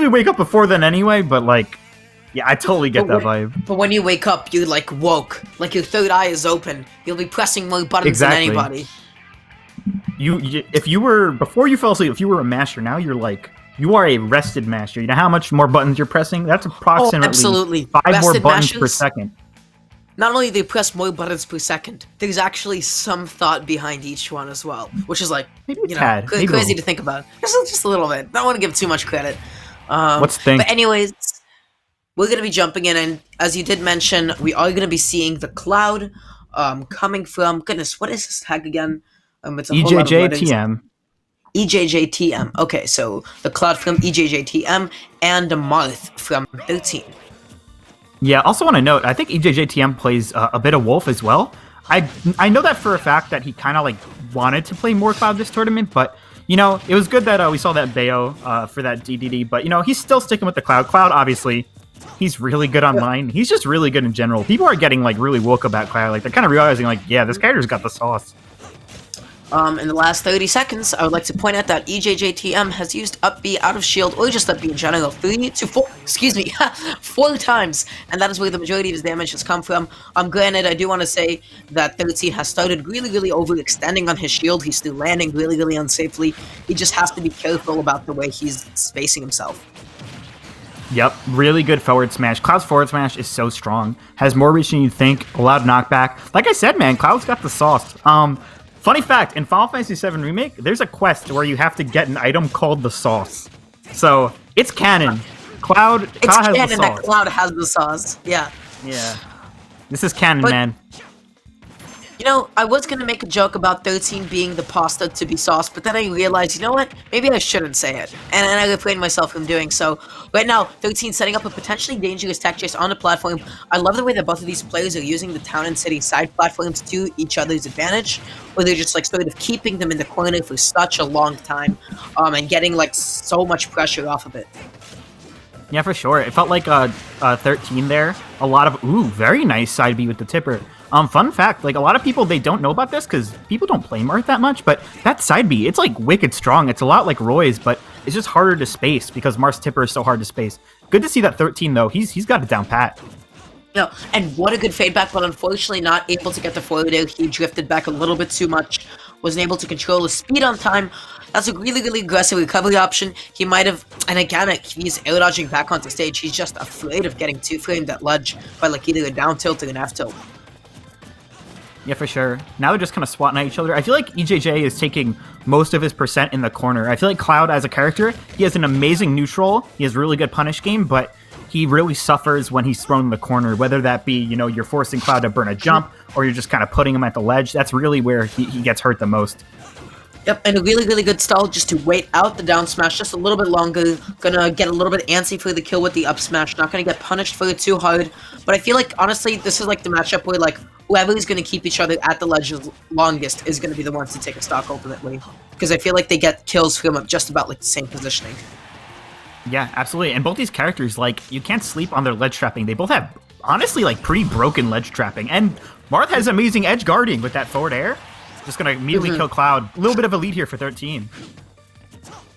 usually wake up before then anyway, but like, yeah, I totally get that vibe. But when you wake up, you like woke, like your third eye is open. You'll be pressing more buttons than anybody. If you were before you fell asleep, if you were a master, now you're like you are a rested master. You know how much more buttons you're pressing? That's approximately 5 more buttons per second. Not only do they press more buttons per second, there's actually some thought behind each one as well, which is like crazy to think about. Just a little bit. Don't want to give too much credit. Let's think. But anyways, we're going to be jumping in, and as you did mention, we are going to be seeing the cloud coming from... Goodness, what is this tag again? It's a EJJTM. EJJTM. Okay, so the cloud from EJJTM and the Marth from 13. Yeah, also want to note, I think EJJTM plays a bit of Wolf as well. I know that for a fact that he kind of like wanted to play more Cloud this tournament, but you know, it was good that we saw that Bayo for that DDD, but you know, he's still sticking with the Cloud. Cloud, obviously, he's really good online. He's just really good in general. People are getting like really woke about Cloud. Like they're kind of realizing like, yeah, this character's got the sauce. In the last 30 seconds, I would like to point out that EJJTM has used up B out of shield, or just up B in general, 4 times, and that is where the majority of his damage has come from. Granted, I do want to say that 13 has started really overextending on his shield. He's still landing really unsafely. He just has to be careful about the way he's spacing himself. Yep, really good forward smash. Cloud's forward smash is so strong. Has more reach than you'd think, a lot of knockback. Like I said, man, Cloud's got the sauce. Funny fact, in Final Fantasy VII Remake, there's a quest where you have to get an item called the sauce. So, it's canon. Cloud has the sauce. It's canon that Cloud has the sauce, yeah. Yeah. This is canon, man. You know, I was going to make a joke about 13 being the pasta to be sauce, but then I realized, you know what? Maybe I shouldn't say it. And I refrained myself from doing so. Right now, 13 setting up a potentially dangerous tech chase on the platform. I love the way that both of these players are using the town and city side platforms to each other's advantage, where they're just like sort of keeping them in the corner for such a long time, and getting like so much pressure off of it. Yeah, for sure. It felt like 13 there. A lot of, very nice side B with the tipper. Fun fact, like a lot of people, they don't know about this because people don't play Marth that much, but that side B, it's like wicked strong. It's a lot like Roy's, but it's just harder to space because Marth's tipper is so hard to space. Good to see that 13 though. He's got it down pat. No, and what a good fade back, but unfortunately not able to get the forward air. He drifted back a little bit too much, wasn't able to control his speed on time. That's a really aggressive recovery option. He might have, and again, he's air dodging back onto stage. He's just afraid of getting two-framed at ledge by like either a down tilt or an F tilt. Yeah, for sure. Now they're just kind of swatting at each other. I feel like EJJ is taking most of his percent in the corner. I feel like Cloud, as a character, he has an amazing neutral. He has really good punish game, but he really suffers when he's thrown in the corner, whether that be, you know, you're forcing Cloud to burn a jump, or you're just kind of putting him at the ledge. That's really where he gets hurt the most. Yep, and a really good stall just to wait out the down smash just a little bit longer. Gonna get a little bit antsy for the kill with the up smash. Not gonna get punished for it too hard. But I feel like, honestly, this is like the matchup where, like, whoever is gonna keep each other at the ledge longest is gonna be the ones to take a stock ultimately. Because I feel like they get kills from just about, like, the same positioning. Yeah, absolutely. And both these characters, like, you can't sleep on their ledge trapping. They both have, honestly, like, pretty broken ledge trapping. And Marth has amazing edge guarding with that forward air. Just gonna immediately kill Cloud. A little bit of a lead here for 13.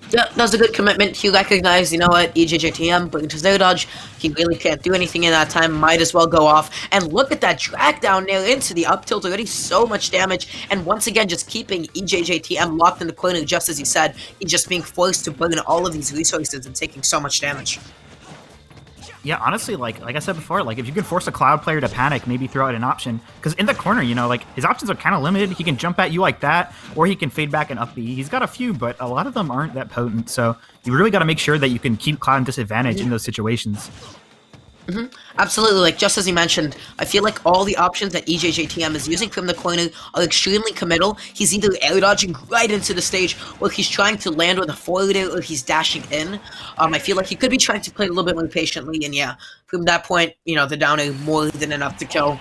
Yeah, that was a good commitment. He recognized, you know what, EJJTM, but into air dodge, he really can't do anything in that time. Might as well go off. And look at that drag down there into the up tilt. Already so much damage. And once again, just keeping EJJTM locked in the corner, just as he said. He's just being forced to burn all of these resources and taking so much damage. Yeah, honestly, like I said before, like if you can force a Cloud player to panic, maybe throw out an option. Because in the corner, you know, like his options are kind of limited. He can jump at you like that, or he can fade back and up B. He's got a few, but a lot of them aren't that potent. So you really got to make sure that you can keep Cloud in disadvantage in those situations. Absolutely, like just as you mentioned, I feel like all the options that EJJTM is using from the corner are extremely committal. He's either air dodging right into the stage, or he's trying to land with a forward air, or he's dashing in. I feel like he could be trying to play a little bit more patiently, and yeah, from that point, you know, the down air more than enough to kill.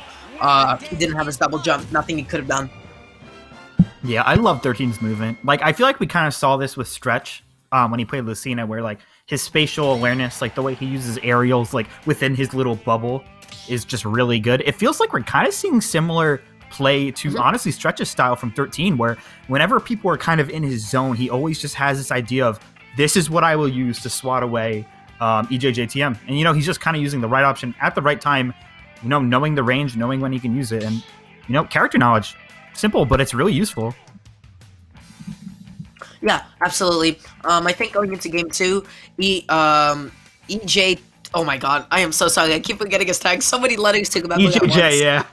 He didn't have his double jump, nothing he could have done. Yeah, I love 13's movement. Like, I feel like we kind of saw this with Stretch when he played Lucina, where like his spatial awareness, like the way he uses aerials, like within his little bubble, is just really good. It feels like we're kind of seeing similar play to honestly Stretch's style from 13, where whenever people are kind of in his zone, he always just has this idea of, this is what I will use to swat away EJJTM. And, you know, he's just kind of using the right option at the right time, you know, knowing the range, knowing when he can use it. And, you know, character knowledge. Simple, but it's really useful. Yeah, absolutely. I think going into game 2, EJ... Oh my god, I am so sorry. I keep forgetting his tag. So many letters to remember at once. EJJ, yeah.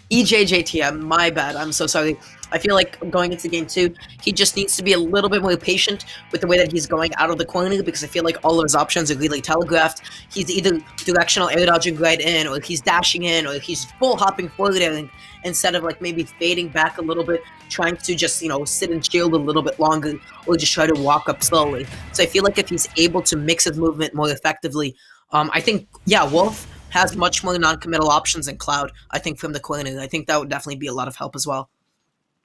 EJJTM, my bad. I'm so sorry. I feel like going into game 2, he just needs to be a little bit more patient with the way that he's going out of the corner, because I feel like all of his options are really telegraphed. He's either directional air dodging right in, or he's dashing in, or he's full hopping forward and instead of like maybe fading back a little bit, trying to just, you know, sit and shield a little bit longer, or just try to walk up slowly. So I feel like if he's able to mix his movement more effectively, I think, yeah, Wolf has much more non-committal options than Cloud, I think, from the corner. I think that would definitely be a lot of help as well.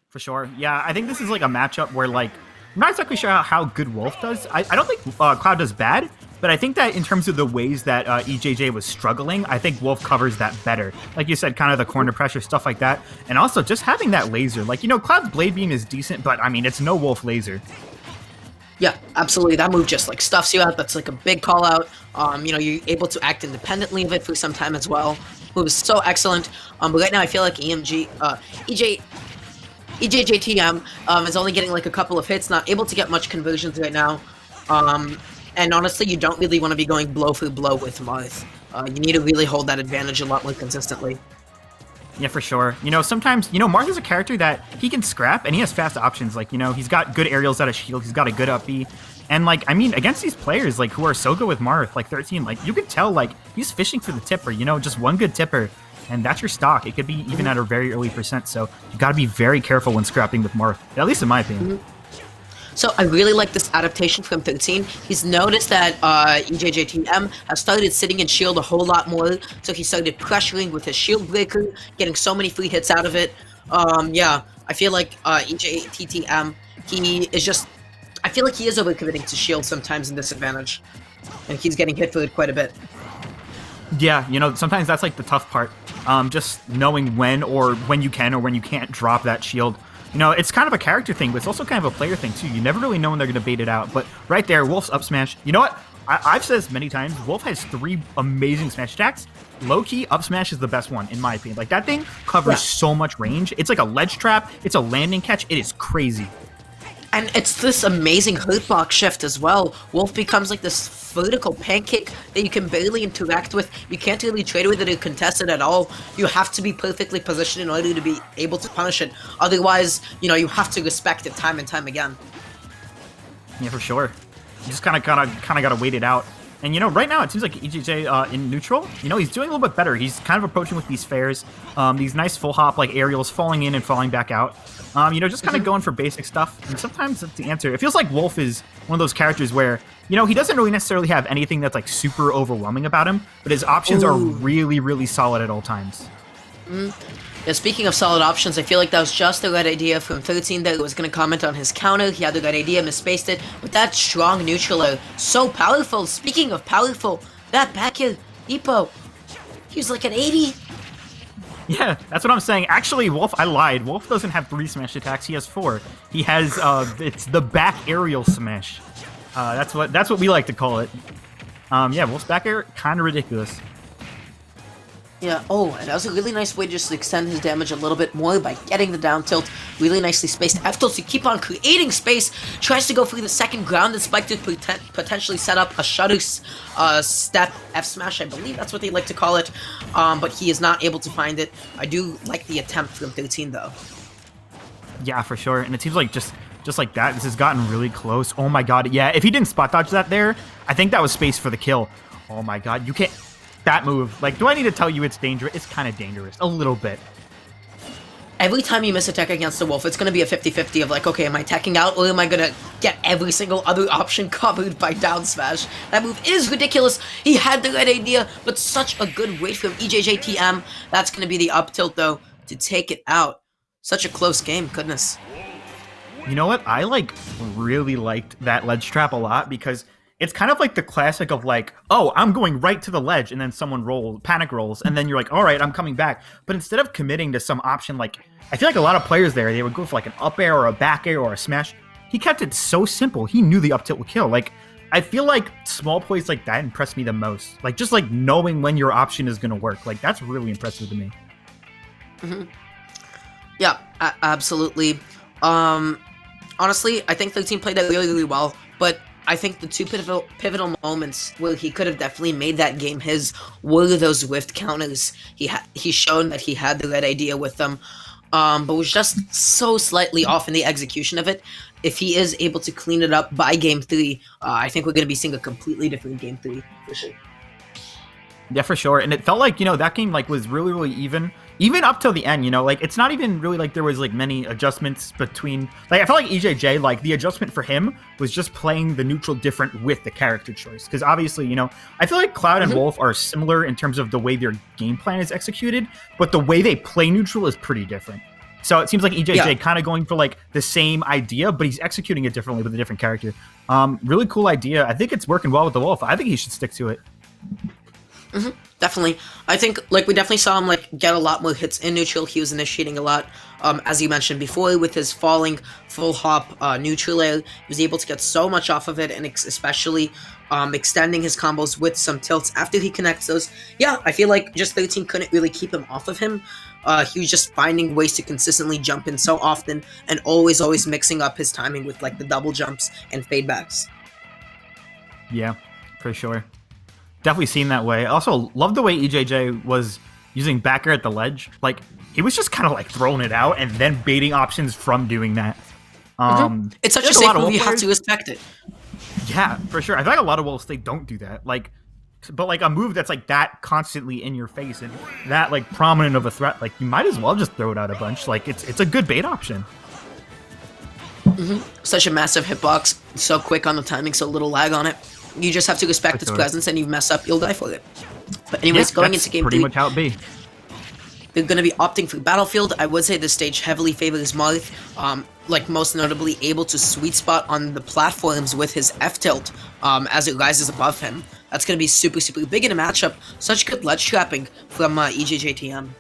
For sure. Yeah, I think this is like a matchup where, like, I'm not exactly sure how good Wolf does. I don't think Cloud does bad, but I think that in terms of the ways that EJJ was struggling, I think Wolf covers that better. Like you said, kind of the corner pressure, stuff like that. And also just having that laser. Like, you know, Cloud's Blade Beam is decent, but, I mean, it's no Wolf laser. Yeah, absolutely. That move just like stuffs you out. That's like a big call out. You know, you're able to act independently of it for some time as well. Move is so excellent. But right now I feel like EJJTM is only getting like a couple of hits, not able to get much conversions right now. And honestly, you don't really want to be going blow for blow with Marth. You need to really hold that advantage a lot more consistently. Yeah, for sure. You know, sometimes, you know, Marth is a character that he can scrap, and he has fast options. Like, you know, he's got good aerials out of shield, he's got a good up B. And, like, I mean, against these players, like, who are so good with Marth, like 13, like, you could tell, like, he's fishing for the tipper, you know, just one good tipper, and that's your stock. It could be even at a very early percent, so you gotta be very careful when scrapping with Marth, at least in my opinion. So I really like this adaptation from 13. He's noticed that EJJTM has started sitting in shield a whole lot more, so he started pressuring with his shield breaker, getting so many free hits out of it. Yeah, I feel like EJTTM, he is just... I feel like he is overcommitting to shield sometimes in disadvantage, and he's getting hit for it quite a bit. Yeah, you know, sometimes that's like the tough part, just knowing when you can or when you can't drop that shield. You know, it's kind of a character thing, but it's also kind of a player thing, too. You never really know when they're going to bait it out. But right there, Wolf's up smash. You know what? I've said this many times. Wolf has 3 amazing smash attacks. Low-key, up smash is the best one, in my opinion. Like, that thing covers so much range. It's like a ledge trap. It's a landing catch. It is crazy. And it's this amazing hurtbox shift as well. Wolf becomes like this vertical pancake that you can barely interact with. You can't really trade with it or contest it at all. You have to be perfectly positioned in order to be able to punish it. Otherwise, you know, you have to respect it time and time again. Yeah, for sure. You just kind of gotta wait it out. And, you know, right now it seems like EJJ in neutral, you know, he's doing a little bit better. He's kind of approaching with these fares, these nice full hop, like, aerials, falling in and falling back out. You know, just kind of going for basic stuff. And sometimes that's the answer. It feels like Wolf is one of those characters where, you know, he doesn't really necessarily have anything that's, like, super overwhelming about him, but his options are really, really solid at all times. Yeah, speaking of solid options, I feel like that was just the right idea from 13 that was going to comment on his counter. He had the right idea, misspaced it, but that strong neutral air, so powerful. Speaking of powerful, that back here, Ippo, he was like an 80. Yeah, that's what I'm saying. Actually, Wolf, I lied. Wolf doesn't have 3 smash attacks. He has 4. He has, it's the back aerial smash. That's what we like to call it. Yeah, Wolf's back air, kind of ridiculous. Yeah, oh, and that was a really nice way just to extend his damage a little bit more by getting the down tilt. Really nicely spaced F tilt to keep on creating space. Tries to go for the second grounded spike to potentially set up a shutter step F smash. I believe that's what they like to call it. But he is not able to find it. I do like the attempt from 13 though. Yeah, for sure. And it seems like just like that, this has gotten really close. Oh my god, yeah, if he didn't spot dodge that there, I think that was space for the kill. Oh my god, you can't... That move, like, do I need to tell you it's dangerous? It's kind of dangerous, a little bit. Every time you miss attack against a Wolf, it's going to be a 50-50 of like, okay, am I attacking out or am I going to get every single other option covered by down smash? That move is ridiculous. He had the right idea, but such a good wait from EJJTM. That's going to be the up tilt, though, to take it out. Such a close game, goodness. You know what? I, like, really liked that ledge trap a lot because... It's kind of like the classic of like, oh, I'm going right to the ledge, and then someone panic rolls, and then you're like, all right, I'm coming back. But instead of committing to some option, like, I feel like a lot of players there, they would go for like an up air or a back air or a smash. He kept it so simple. He knew the up tilt would kill. Like, I feel like small plays like that impress me the most. Like, just like knowing when your option is going to work. Like, that's really impressive to me. Yeah, absolutely. Honestly, I think 13 played that really, really well, but I think the two pivotal moments where he could have definitely made that game his were those whiffed counters. He's shown that he had the right idea with them, but was just so slightly off in the execution of it. If he is able to clean it up by Game 3, I think we're going to be seeing a completely different Game 3, for sure. Yeah, for sure. And it felt like, that game, like, was really, really even up till the end, like, it's not even really like there was, like, many adjustments between, like, I felt like EJJ, like, the adjustment for him was just playing the neutral different with the character choice. Because obviously, I feel like Cloud and Wolf are similar in terms of the way their game plan is executed, but the way they play neutral is pretty different. So it seems like EJJ kind of going for, like, the same idea, but he's executing it differently with a different character. Really cool idea. I think it's working well with the Wolf. I think he should stick to it. Definitely. I think, like, we definitely saw him, like, get a lot more hits in neutral. He was initiating a lot, as you mentioned before, with his falling full hop neutral air. He was able to get so much off of it, and especially extending his combos with some tilts after he connects those. Yeah, I feel like just 13 couldn't really keep him off of him. He was just finding ways to consistently jump in so often, and always mixing up his timing with, like, the double jumps and fadebacks. Yeah, for sure. Definitely seen that way. I also love the way EJJ was using back air at the ledge. Like, he was just kind of like throwing it out and then baiting options from doing that. It's such a safe move, you have to respect it. Yeah, for sure. I feel like a lot of Wolves, they don't do that. Like, but like a move that's like that constantly in your face and that like prominent of a threat, like you might as well just throw it out a bunch. Like it's a good bait option. Such a massive hitbox, so quick on the timing, so little lag on it. You just have to respect its presence, and you mess up, you'll die for it. But anyways, going into Game 3, pretty much how it be. They're going to be opting for Battlefield. I would say this stage heavily favors Marth, like most notably able to sweet spot on the platforms with his F-tilt as it rises above him. That's going to be super big in a matchup. Such good ledge trapping from EJJTM.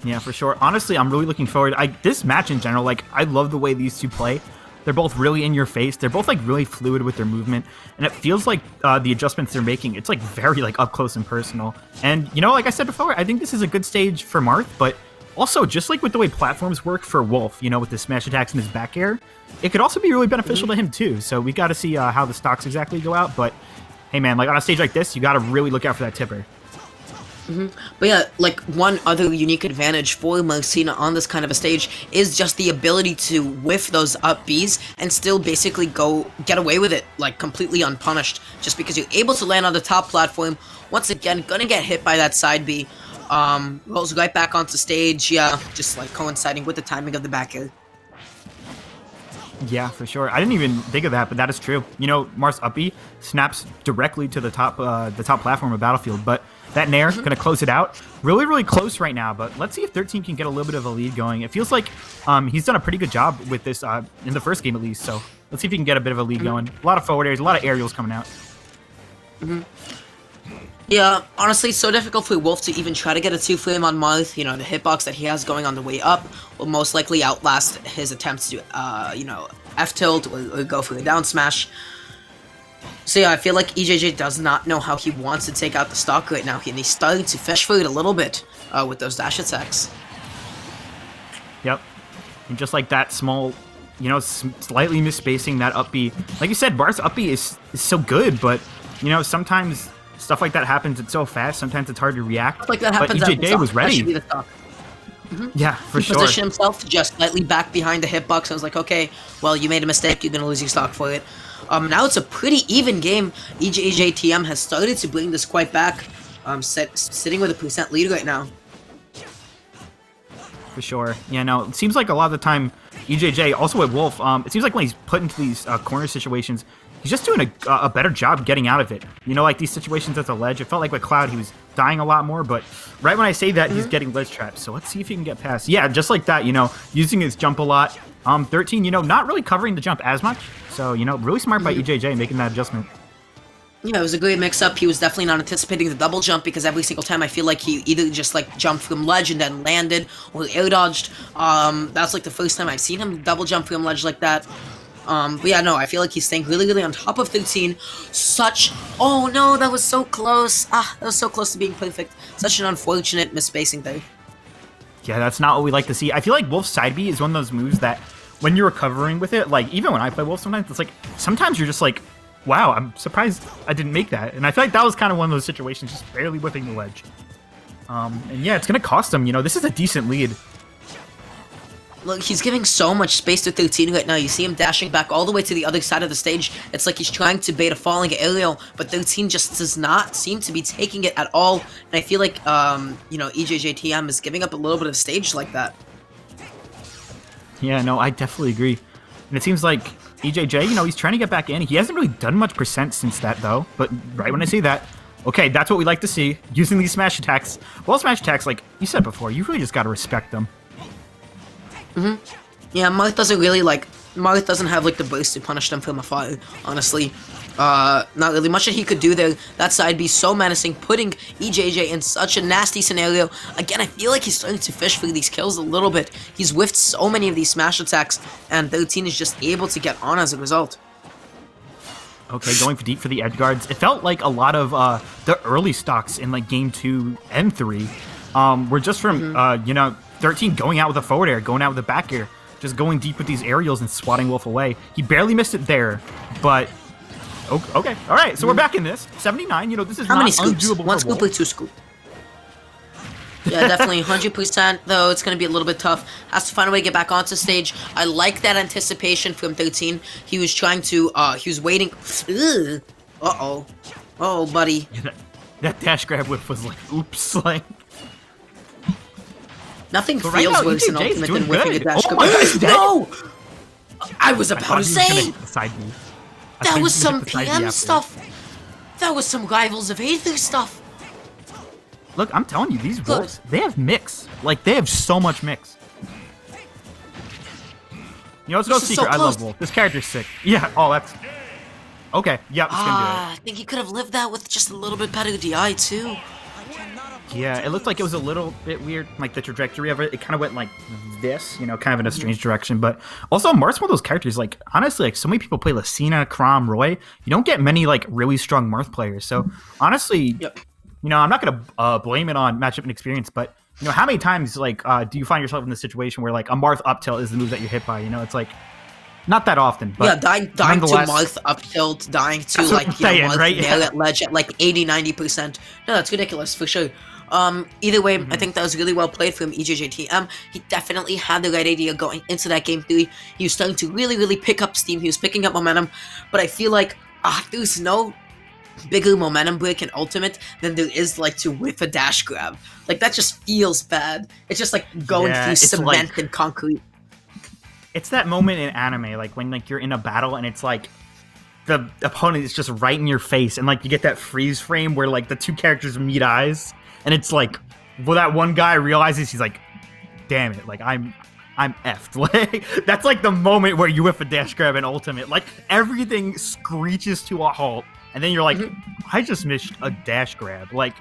Yeah, for sure. Honestly, I'm really looking forward. This match in general, like, I love the way these two play. They're both really in your face. They're both like really fluid with their movement, and it feels like the adjustments they're making, it's like very like up close and personal. And like I said before, I think this is a good stage for Marth, but also just like with the way platforms work for Wolf, with the smash attacks and his back air, it could also be really beneficial to him too. So we got to see how the stocks exactly go out. But hey man, like on a stage like this, you got to really look out for that tipper. But yeah, like one other unique advantage for Marcina on this kind of a stage is just the ability to whiff those up Bs and still basically get away with it, like completely unpunished, just because you're able to land on the top platform. Once again, gonna get hit by that side B. Rolls right back onto stage, yeah, just like coinciding with the timing of the back air. Yeah, for sure. I didn't even think of that, but that is true. Marth's up B snaps directly to the top platform of Battlefield, but that Nair going to close it out. Really, really close right now, but let's see if 13 can get a little bit of a lead going. It feels like he's done a pretty good job with this in the first game at least, so let's see if he can get a bit of a lead going. A lot of forward airs, a lot of aerials coming out. Yeah, honestly, so difficult for Wolf to even try to get a 2-frame on Marth. The hitbox that he has going on the way up will most likely outlast his attempts to, F-tilt or go for a down smash. So yeah, I feel like EJJ does not know how he wants to take out the stock right now, and he's starting to fish for it a little bit with those dash attacks. Yep, and just like that small, slightly misspacing that up B. Like you said, Marth's up B is so good, but sometimes stuff like that happens. It's so fast. Sometimes it's hard to react. Like that happens. But EJJ was ready. Yeah, for sure. He positioned himself just slightly back behind the hitbox. I was like, okay, well, you made a mistake. You're gonna lose your stock for it. Now it's a pretty even game. EJJTM has started to bring this quite back. Sitting with a % lead right now. For sure. Yeah, no, it seems like a lot of the time, EJJ, also with Wolf, it seems like when he's put into these corner situations, he's just doing a better job getting out of it. Like these situations at the ledge, it felt like with Cloud, he was dying a lot more, but right when I say that, he's getting ledge traps. So let's see if he can get past. Yeah, just like that, using his jump a lot. 13, not really covering the jump as much. So, really smart by EJJ making that adjustment. Yeah, it was a great mix-up. He was definitely not anticipating the double jump because every single time I feel like he either just like jumped from ledge and then landed or air dodged. That's like the first time I've seen him double jump from ledge like that. But yeah, no, I feel like he's staying really, really on top of 13. Oh no, that was so close. That was so close to being perfect. Such an unfortunate misspacing there. Yeah, that's not what we like to see. I feel like Wolf's side B is one of those moves that when you're recovering with it, like even when I play Wolf sometimes, it's like, sometimes you're just like, wow, I'm surprised I didn't make that. And I feel like that was kind of one of those situations, just barely whipping the ledge. And yeah, it's going to cost him. You know, this is a decent lead. Look, he's giving so much space to 13 right now. You see him dashing back all the way to the other side of the stage. It's like he's trying to bait a falling aerial, but 13 just does not seem to be taking it at all. And I feel like, you know, EJJTM is giving up a little bit of stage like that. Yeah, no, I definitely agree. And it seems like EJJ, you know, he's trying to get back in. He hasn't really done much percent since that, though. But right when I say that, okay, that's what we like to see. Using these smash attacks. Well, smash attacks, like you said before, you really just got to respect them. Yeah, Marth doesn't really, like, Marth doesn't have, like, the burst to punish them from afar, honestly. Not really much that he could do there. That side be so menacing, putting EJJ in such a nasty scenario. Again, I feel like he's starting to fish for these kills a little bit. He's whiffed so many of these smash attacks, and 13 is just able to get on as a result. Okay, going for deep for the edge guards. It felt like a lot of the early stocks in, like, game 2 and 3 were just from, you know, 13 going out with a forward air, going out with a back air, just going deep with these aerials and swatting Wolf away. He barely missed it there, but okay, all right. So we're back in this 79. You know, this is How not many scoops? undoable. One for scoop Wolf. or two scoop? Yeah, definitely 100%. Though it's gonna be a little bit tough. Has to find a way to get back onto stage. I like that anticipation from 13. He was trying to. He was waiting. Oh, buddy. Yeah, that dash grab whip was like, oops, like. Nothing But feels right now, worse in EJJ is Ultimate doing than whipping a good. dash Oh grab. my God, he's dead. No! I was about to I thought he was gonna say! hit the side B. I That thought he was gonna some hit the side B PM after. stuff! That was some Rivals of Aether stuff! Look, I'm telling you, these Wolves, they have mix. Like, they have so much mix. You know, it's no This is so secret, I love close. Wolf. This character's sick. Yeah, oh, that's... Okay, yep, it's gonna I think he could have lived that with just a little bit better DI, too. do it. Yeah, it looked like it was a little bit weird, like the trajectory of it. It kind of went like this, you know, kind of in a strange direction. But also, Marth's one of those characters, like, honestly, like, so many people play Lucina, Chrom, Roy. You don't get many, like, really strong Marth players. So, honestly, you know, I'm not going to blame it on matchup and experience, but, you know, how many times, like, do you find yourself in this situation where, like, a Marth up tilt is the move that you're hit by? You know, it's like, not that often. But yeah, dying to nonetheless- Marth up tilt, dying to, That's what like, I'm you know, saying, Marth right? nail Yeah. at ledge at, like, 80-90%. No, that's ridiculous, for sure. Either way, I think that was really well played from EJJTM. He definitely had the right idea going into that game 3. He was starting to really, really pick up steam. He was picking up momentum. But I feel like there's no bigger momentum break in Ultimate than there is, like, to whiff a dash grab. Like, that just feels bad. It's just like going Yeah, through it's cement like- and concrete. It's that moment in anime, like, when, like, you're in a battle and it's, like, the opponent is just right in your face, and, like, you get that freeze frame where, like, the two characters meet eyes, and it's like, well, that one guy realizes, he's like, damn it, like, I'm effed. Like, that's like the moment where you whiff a dash grab in Ultimate. Like, everything screeches to a halt, and then you're like, I just missed a dash grab. Like,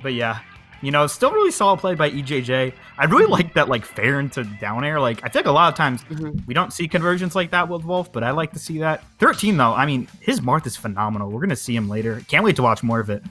but yeah, you know, still really solid play by EJJ. I really like that, like, fair into down air. Like, I think a lot of times we don't see conversions like that with Wolf, but I like to see that. 13, though, I mean, his Marth is phenomenal. We're going to see him later. Can't wait to watch more of it.